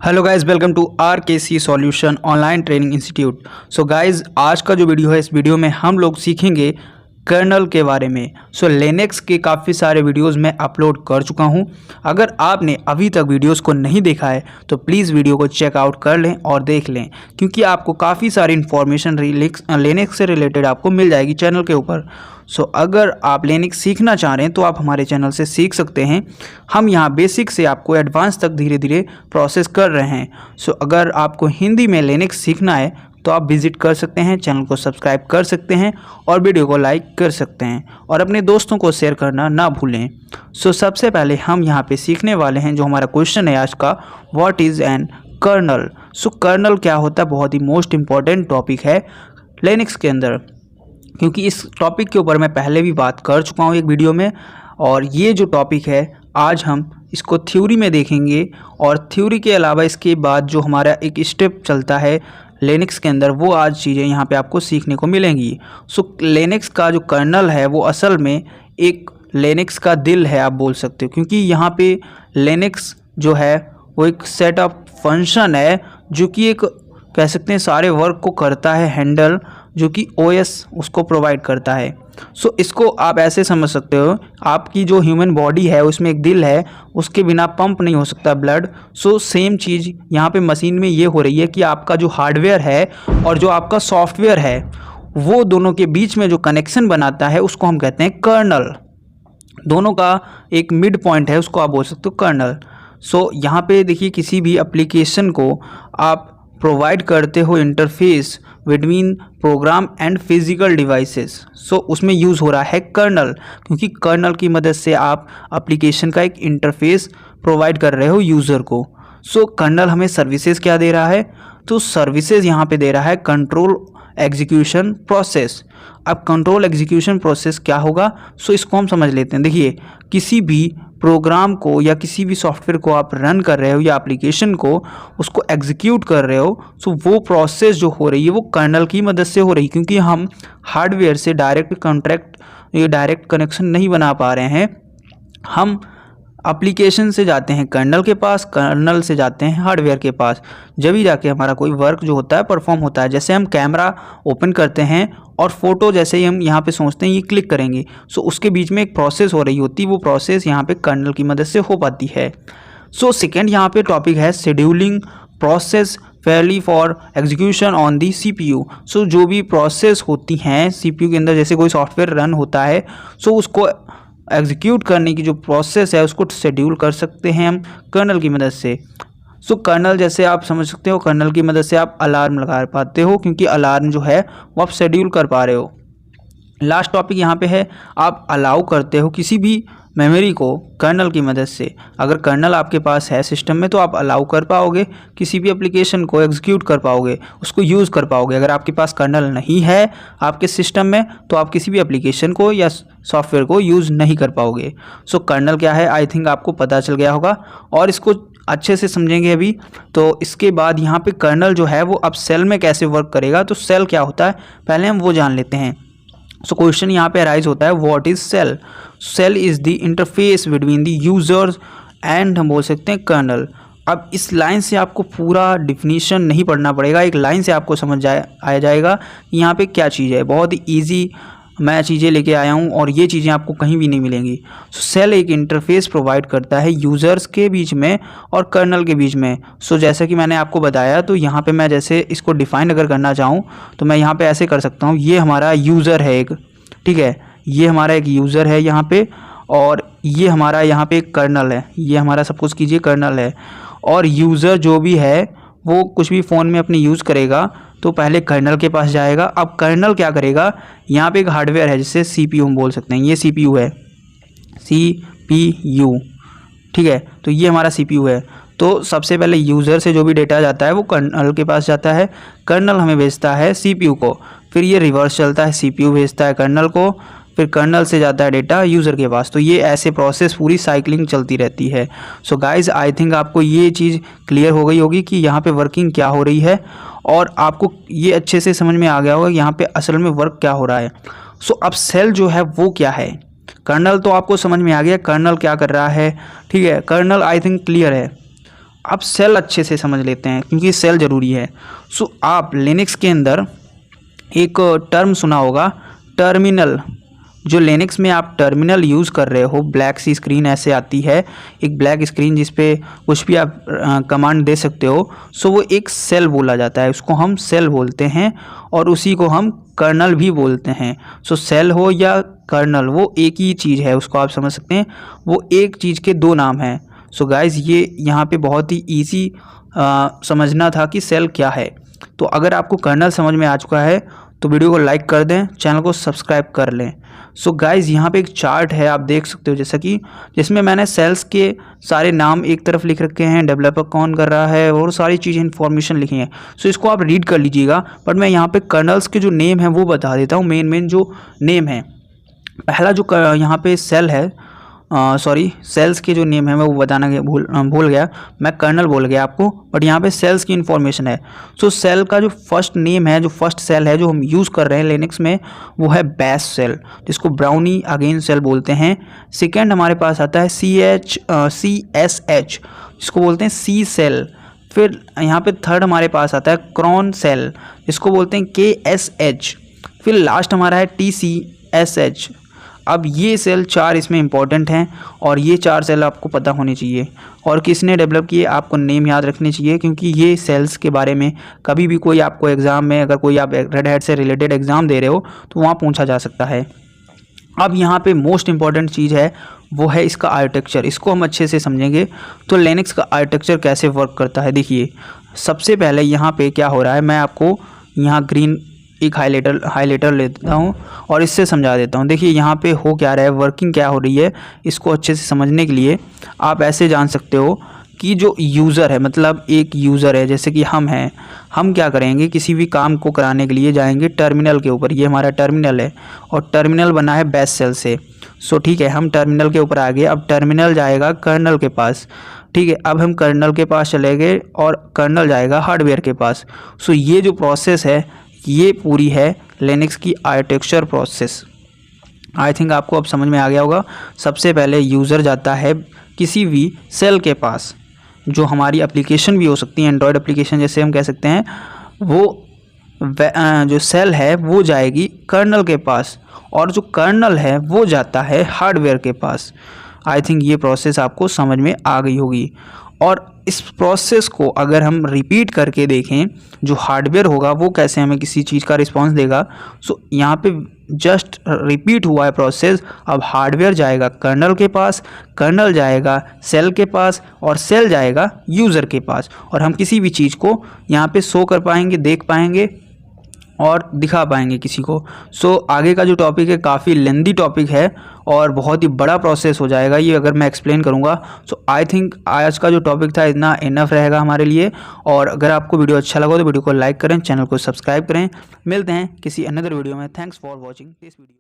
Hello guys, welcome to RKC solution online training institute. So guys, आज का जो video है, इस वीडियो में हम लोग सीखेंगे कर्नल के बारे में। लिनक्स के काफ़ी सारे वीडियोस मैं अपलोड कर चुका हूं। अगर आपने अभी तक वीडियोस को नहीं देखा है तो प्लीज़ वीडियो को चेकआउट कर लें और देख लें, क्योंकि आपको काफ़ी सारी इन्फॉर्मेशन लिनक्स से रिलेटेड आपको मिल जाएगी चैनल के ऊपर। अगर आप लिनक्स सीखना चाह रहे हैं तो आप हमारे चैनल से सीख सकते हैं। हम यहाँ बेसिक से आपको एडवांस तक धीरे धीरे प्रोसेस कर रहे हैं। अगर आपको हिंदी में लिनक्स सीखना है तो आप विज़िट कर सकते हैं, चैनल को सब्सक्राइब कर सकते हैं और वीडियो को लाइक कर सकते हैं और अपने दोस्तों को शेयर करना ना भूलें। सबसे पहले हम यहाँ पे सीखने वाले हैं, जो हमारा क्वेश्चन है आज का, what is an kernel. Kernel क्या होता है, बहुत ही मोस्ट इम्पॉर्टेंट टॉपिक है लिनक्स के अंदर, क्योंकि इस टॉपिक के ऊपर मैं पहले भी बात कर चुका हूँ एक वीडियो में। और ये जो टॉपिक है आज हम इसको थ्योरी में देखेंगे, और थ्योरी के अलावा इसके बाद जो हमारा एक स्टेप चलता है लिनक्स के अंदर, वो आज चीज़ें यहाँ पे आपको सीखने को मिलेंगी। लिनक्स का जो कर्नल है वो असल में एक लिनक्स का दिल है, आप बोल सकते हो, क्योंकि यहाँ पे लिनक्स जो है वो एक सेट ऑफ फंक्शन है जो कि एक कह सकते हैं सारे वर्क को करता है हैंडल, जो कि OS उसको प्रोवाइड करता है। इसको आप ऐसे समझ सकते हो, आपकी जो ह्यूमन बॉडी है उसमें एक दिल है, उसके बिना पंप नहीं हो सकता ब्लड। सेम चीज़ यहाँ पे मशीन में ये हो रही है कि आपका जो हार्डवेयर है और जो आपका सॉफ्टवेयर है, वो दोनों के बीच में जो कनेक्शन बनाता है उसको हम कहते हैं कर्नल। दोनों का एक मिड पॉइंट है, उसको आप बोल सकते हो कर्नल। यहाँ पे देखिए, किसी भी एप्लीकेशन को आप प्रोवाइड करते हो interface between program and physical devices, उसमें यूज़ हो रहा है कर्नल, क्योंकि कर्नल की मदद से आप एप्लीकेशन का एक इंटरफेस प्रोवाइड कर रहे हो यूज़र को। कर्नल हमें सर्विसेज क्या दे रहा है, तो सर्विसेज यहाँ पे दे रहा है कंट्रोल एग्जीक्यूशन प्रोसेस। अब कंट्रोल एग्जीक्यूशन प्रोसेस क्या होगा, इसको हम समझ लेते हैं। देखिए, किसी भी प्रोग्राम को या किसी भी सॉफ्टवेयर को आप रन कर रहे हो या एप्लीकेशन को उसको एग्जीक्यूट कर रहे हो, वो प्रोसेस जो हो रही है वो कर्नल की मदद से हो रही है, क्योंकि हम हार्डवेयर से डायरेक्ट कनेक्शन नहीं बना पा रहे हैं। हम एप्लीकेशन से जाते हैं कर्नल के पास, कर्नल से जाते हैं हार्डवेयर के पास, जब ही जाके हमारा कोई वर्क जो होता है परफॉर्म होता है। जैसे हम कैमरा ओपन करते हैं और फोटो जैसे ही हम यहाँ पे सोचते हैं ये क्लिक करेंगे, उसके बीच में एक प्रोसेस हो रही होती है, वो प्रोसेस यहाँ पे कर्नल की मदद से हो पाती है। सेकेंड यहाँ पे टॉपिक है scheduling process Fairlie for execution on the CPU। जो भी प्रोसेस होती हैं CPU के अंदर, जैसे कोई सॉफ्टवेयर रन होता है, उसको एग्जीक्यूट करने की जो प्रोसेस है उसको शेड्यूल कर सकते हैं हम कर्नल की मदद से। कर्नल जैसे आप समझ सकते हो, कर्नल की मदद से आप अलार्म लगा पाते हो, क्योंकि अलार्म जो है वो आप शेड्यूल कर पा रहे हो। लास्ट टॉपिक यहाँ पे है, आप अलाउ करते हो किसी भी मेमोरी को कर्नल की मदद से। अगर कर्नल आपके पास है सिस्टम में तो आप अलाउ कर पाओगे, किसी भी एप्लीकेशन को एग्जीक्यूट कर पाओगे, उसको यूज़ कर पाओगे। अगर आपके पास कर्नल नहीं है आपके सिस्टम में तो आप किसी भी एप्लीकेशन को या सॉफ्टवेयर को यूज़ नहीं कर पाओगे। कर्नल क्या है, आई थिंक आपको पता चल गया होगा, और इसको अच्छे से समझेंगे अभी। इसके बाद यहाँ पे कर्नल जो है वो अब सेल में कैसे वर्क करेगा, तो सेल क्या होता है पहले हम वो जान लेते हैं। क्वेश्चन यहाँ पे अराइज होता है, what is shell. Shell is the interface between the users and, हम बोल सकते हैं कर्नल। अब इस लाइन से आपको पूरा डिफिनीशन नहीं पढ़ना पड़ेगा, एक लाइन से आपको समझ आ जाएगा यहाँ पे क्या चीज़ है। बहुत ही ईजी मैं चीज़ें लेके आया हूँ और ये चीज़ें आपको कहीं भी नहीं मिलेंगी। सेल एक इंटरफेस प्रोवाइड करता है यूज़र्स के बीच में और कर्नल के बीच में। जैसा कि मैंने आपको बताया, तो यहाँ पे मैं जैसे इसको डिफ़ाइन अगर करना चाहूँ तो मैं यहाँ पे ऐसे कर सकता हूँ। ये हमारा यूज़र है एक, ठीक है, ये हमारा एक यूज़र है यहाँ पे, और ये हमारा यहाँ पे एक कर्नल है, ये हमारा सपोज कीजिए कर्नल है। और यूज़र जो भी है वो कुछ भी फ़ोन में अपने यूज़ करेगा तो पहले कर्नल के पास जाएगा। अब कर्नल क्या करेगा, यहाँ पे एक हार्डवेयर है जिसे CPU हम बोल सकते हैं, ये CPU है, CPU, ठीक है। तो ये हमारा CPU है। तो सबसे पहले यूज़र से जो भी डेटा जाता है वो कर्नल के पास जाता है, कर्नल हमें भेजता है CPU को, फिर ये रिवर्स चलता है, CPU भेजता है कर्नल को, फिर कर्नल से जाता है डेटा यूज़र के पास। तो ये ऐसे प्रोसेस पूरी साइक्लिंग चलती रहती है। गाइज, आई थिंक आपको ये चीज़ क्लियर हो गई होगी कि यहाँ पे वर्किंग क्या हो रही है, और आपको ये अच्छे से समझ में आ गया होगा यहाँ पे असल में वर्क क्या हो रहा है। अब सेल जो है वो क्या है, कर्नल तो आपको समझ में आ गया कर्नल क्या कर रहा है, ठीक है। कर्नल आई थिंक क्लियर है। अब सेल अच्छे से समझ लेते हैं क्योंकि सेल ज़रूरी है। सो आप लिनक्स के अंदर एक टर्म सुना होगा, टर्मिनल। जो लिनक्स में आप टर्मिनल यूज़ कर रहे हो, ब्लैक सी स्क्रीन ऐसे आती है, एक ब्लैक स्क्रीन जिस पे कुछ भी आप कमांड दे सकते हो। सो वो एक सेल बोला जाता है, उसको हम सेल बोलते हैं और उसी को हम कर्नल भी बोलते हैं। सो सेल हो या कर्नल वो एक ही चीज़ है, उसको आप समझ सकते हैं, वो एक चीज़ के दो नाम हैं। सो गाइज़ ये यहाँ पे बहुत ही ईजी समझना था कि सेल क्या है। तो अगर आपको कर्नल समझ में आ चुका है तो वीडियो को लाइक कर दें, चैनल को सब्सक्राइब कर लें। सो गाइज़ यहाँ पे एक चार्ट है, आप देख सकते हो जैसा कि, जिसमें मैंने सेल्स के सारे नाम एक तरफ लिख रखे हैं, डेवलपर कौन कर रहा है और सारी चीज़ें इन्फॉर्मेशन लिखी हैं। सो इसको आप रीड कर लीजिएगा, बट मैं यहाँ पे कर्नल्स के जो नेम है वो बता देता हूँ, मेन जो नेम है। पहला जो यहाँ पे सेल है, सेल्स के जो नेम है मैं वो बताना भूल गया, मैं कर्नल बोल गया आपको, बट यहाँ पे सेल्स की इन्फॉर्मेशन है। सो सेल का जो फर्स्ट नेम है, जो फर्स्ट सेल है जो हम यूज़ कर रहे हैं लिनक्स में, वो है बैश सेल, जिसको ब्राउनी अगेन सेल बोलते हैं। सेकेंड हमारे पास आता है CSH, जिसको बोलते हैं सी सेल। फिर यहाँ पे थर्ड हमारे पास आता है क्रॉन सेल, जिसको बोलते हैं KSH। फिर लास्ट हमारा है TCSH। अब ये सेल 4 इसमें इंपॉर्टेंट हैं और ये 4 सेल आपको पता होने चाहिए, और किसने डेवलप किए आपको नेम याद रखने चाहिए, क्योंकि ये सेल्स के बारे में कभी भी कोई आपको एग्ज़ाम में, अगर कोई आप रेड हैट से रिलेटेड एग्ज़ाम दे रहे हो तो वहाँ पूछा जा सकता है। अब यहाँ पे मोस्ट इंपॉर्टेंट चीज़ है वो है इसका आर्किटेक्चर। इसको हम अच्छे से समझेंगे तो लिनक्स का आर्किटेक्चर कैसे वर्क करता है। देखिए सबसे पहले यहाँ पे क्या हो रहा है, मैं आपको यहाँ ग्रीन एक हाईलाइटर लेता हूँ और इससे समझा देता हूँ। देखिए यहाँ पे हो क्या रहा है, वर्किंग क्या हो रही है, इसको अच्छे से समझने के लिए आप ऐसे जान सकते हो कि जो यूज़र है, मतलब एक यूज़र है जैसे कि हम हैं, हम क्या करेंगे, किसी भी काम को कराने के लिए जाएंगे टर्मिनल के ऊपर। ये हमारा टर्मिनल है और टर्मिनल बना है बैश सेल से। सो ठीक है, हम टर्मिनल के ऊपर आ गए। अब टर्मिनल जाएगा कर्नल के पास, ठीक है। अब हम कर्नल के पास चले गए और कर्नल जाएगा हार्डवेयर के पास। सो ये जो प्रोसेस है ये पूरी है लिनक्स की आर्किटेक्चर प्रोसेस। आई थिंक आपको अब समझ में आ गया होगा। सबसे पहले यूज़र जाता है किसी भी सेल के पास, जो हमारी एप्लीकेशन भी हो सकती है, एंड्रॉयड एप्लीकेशन जैसे हम कह सकते हैं, वो जो सेल है वो जाएगी कर्नल के पास और जो कर्नल है वो जाता है हार्डवेयर के पास। आई थिंक ये प्रोसेस आपको समझ में आ गई होगी। और इस प्रोसेस को अगर हम रिपीट करके देखें, जो हार्डवेयर होगा वो कैसे हमें किसी चीज़ का रिस्पांस देगा। सो यहाँ पे जस्ट रिपीट हुआ है प्रोसेस। अब हार्डवेयर जाएगा कर्नल के पास, कर्नल जाएगा सेल के पास और सेल जाएगा यूज़र के पास, और हम किसी भी चीज़ को यहाँ पे शो कर पाएंगे, देख पाएंगे और दिखा पाएंगे किसी को। सो आगे का जो टॉपिक है काफ़ी लेंदी टॉपिक है और बहुत ही बड़ा प्रोसेस हो जाएगा ये अगर मैं एक्सप्लेन करूँगा। सो आई थिंक आज का जो टॉपिक था इतना इनफ रहेगा हमारे लिए। और अगर आपको वीडियो अच्छा लगा तो वीडियो को लाइक करें, चैनल को सब्सक्राइब करें। मिलते हैं किसी अनदर वीडियो में। Thanks for watching this video.